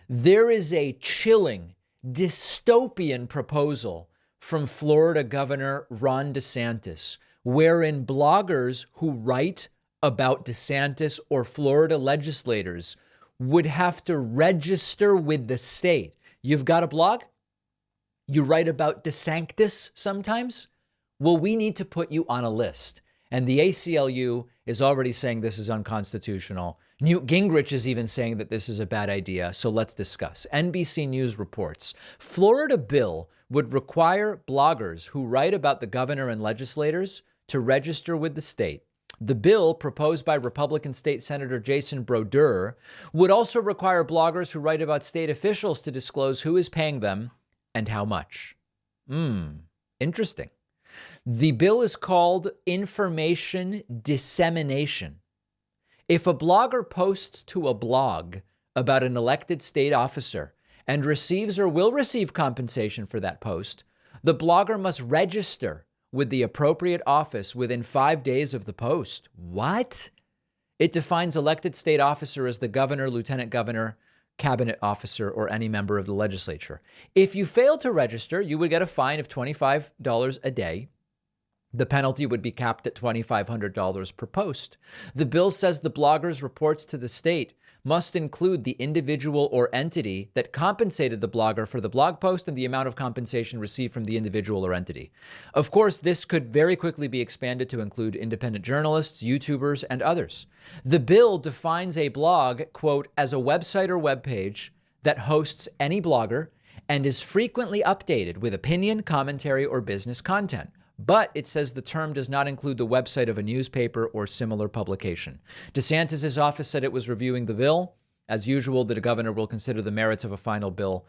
There is a chilling, dystopian proposal from Florida Governor Ron DeSantis, wherein bloggers who write about DeSantis or Florida legislators would have to register with the state. You've got a blog? You write about DeSantis sometimes? Well, we need to put you on a list. And the ACLU is already saying this is unconstitutional. Newt Gingrich is even saying that this is a bad idea. So let's discuss. NBC News reports Florida bill would require bloggers who write about the governor and legislators to register with the state. The bill, proposed by Republican State Senator Jason Brodeur, would also require bloggers who write about state officials to disclose who is paying them and how much. Interesting. The bill is called information dissemination. If a blogger posts to a blog about an elected state officer and receives or will receive compensation for that post, the blogger must register with the appropriate office within 5 days of the post. What? It defines elected state officer as the governor, lieutenant governor, cabinet officer, or any member of the legislature. If you fail to register, you would get a fine of $25 a day. The penalty would be capped at $2,500 per post. The bill says the blogger's reports to the state must include the individual or entity that compensated the blogger for the blog post and the amount of compensation received from the individual or entity. Of course, this could very quickly be expanded to include independent journalists, YouTubers, and others. The bill defines a blog, quote, as a website or webpage that hosts any blogger and is frequently updated with opinion, commentary, or business content. But it says the term does not include the website of a newspaper or similar publication. DeSantis' office said it was reviewing the bill. As usual, the governor will consider the merits of a final bill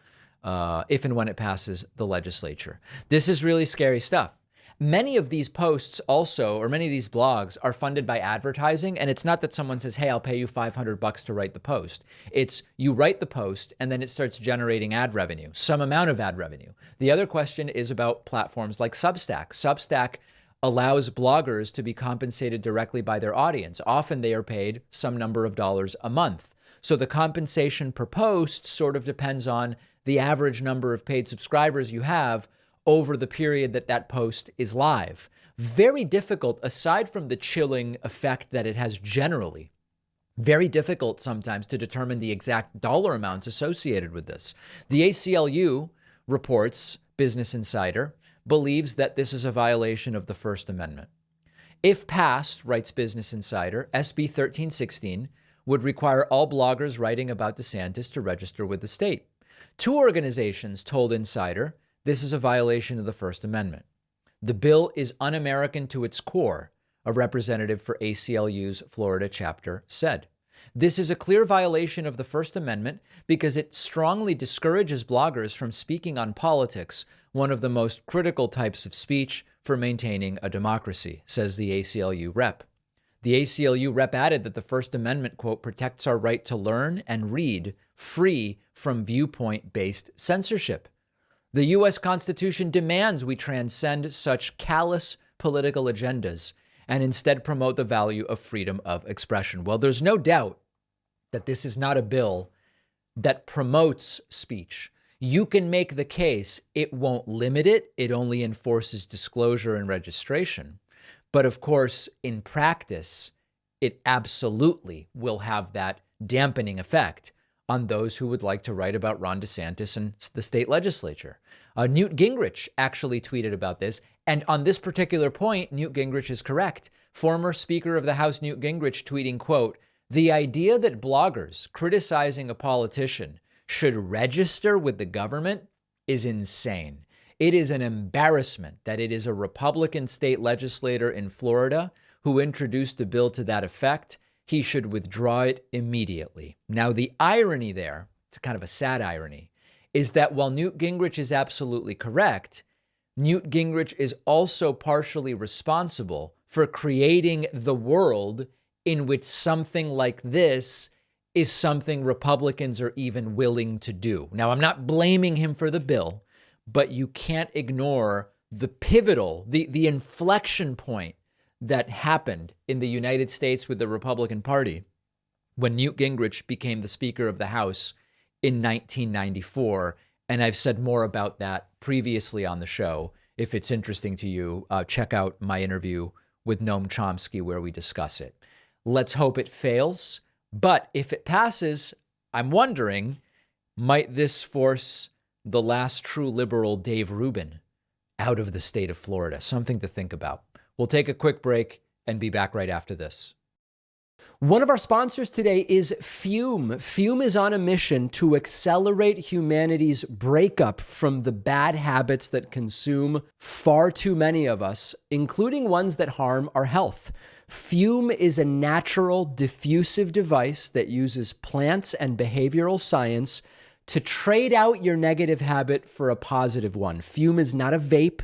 if and when it passes the legislature. This is really scary stuff. Many of these posts also, or many of these blogs, are funded by advertising. And it's not that someone says, hey, I'll pay you $500 to write the post. It's you write the post and then it starts generating ad revenue, some amount of ad revenue. The other question is about platforms like Substack. Substack allows bloggers to be compensated directly by their audience. Often they are paid some number of dollars a month. So the compensation per post sort of depends on the average number of paid subscribers you have over the period that that post is live. Very difficult, aside from the chilling effect that it has generally, very difficult sometimes to determine the exact dollar amounts associated with this. The ACLU reports, Business Insider, believes that this is a violation of the First Amendment. If passed, writes Business Insider, SB 1316 would require all bloggers writing about DeSantis to register with the state. Two organizations told Insider this is a violation of the First Amendment. The bill is un-American to its core, a representative for ACLU's Florida chapter said. This is a clear violation of the First Amendment because it strongly discourages bloggers from speaking on politics, one of the most critical types of speech for maintaining a democracy, says the ACLU rep. The ACLU rep added that the First Amendment, quote, protects our right to learn and read free from viewpoint-based censorship. The U.S. Constitution demands we transcend such callous political agendas and instead promote the value of freedom of expression. Well, there's no doubt that this is not a bill that promotes speech. You can make the case it won't limit it. It only enforces disclosure and registration. But of course, in practice, it absolutely will have that dampening effect on those who would like to write about Ron DeSantis and the state legislature. Newt Gingrich actually tweeted about this. And on this particular point, Newt Gingrich is correct. Former Speaker of the House Newt Gingrich tweeting, quote, the idea that bloggers criticizing a politician should register with the government is insane. It is an embarrassment that it is a Republican state legislator in Florida who introduced a bill to that effect. He should withdraw it immediately. Now, the irony there, it's kind of a sad irony, is that while Newt Gingrich is absolutely correct, Newt Gingrich is also partially responsible for creating the world in which something like this is something Republicans are even willing to do. Now, I'm not blaming him for the bill, but you can't ignore the pivotal, the inflection point that happened in the United States with the Republican Party when Newt Gingrich became the Speaker of the House in 1994. And I've said more about that previously on the show. If it's interesting to you, check out my interview with Noam Chomsky where we discuss it. Let's hope it fails. But if it passes, I'm wondering, might this force the last true liberal, Dave Rubin, out of the state of Florida? Something to think about. We'll take a quick break and be back right after this. One of our sponsors today is Fume. Fume is on a mission to accelerate humanity's breakup from the bad habits that consume far too many of us, including ones that harm our health. Fume is a natural diffusive device that uses plants and behavioral science to trade out your negative habit for a positive one. Fume is not a vape.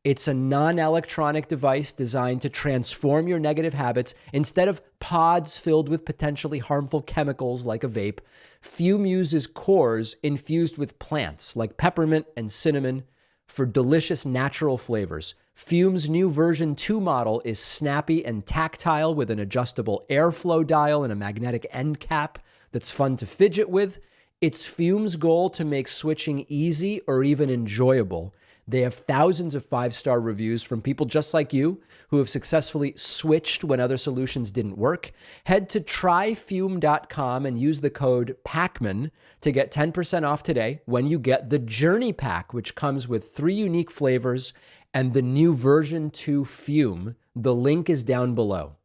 It's a non-electronic device designed to transform your negative habits. Instead of pods filled with potentially harmful chemicals like a vape, Fume uses cores infused with plants like peppermint and cinnamon for delicious natural flavors. Fume's new version 2 model is snappy and tactile with an adjustable airflow dial and a magnetic end cap that's fun to fidget with. It's Fume's goal to make switching easy or even enjoyable. They have thousands of 5-star reviews from people just like you who have successfully switched when other solutions didn't work. Head to tryfume.com and use the code PACMAN to get 10% off today when you get the Journey Pack, which comes with 3 unique flavors and the new version 2 Fume. The link is down below.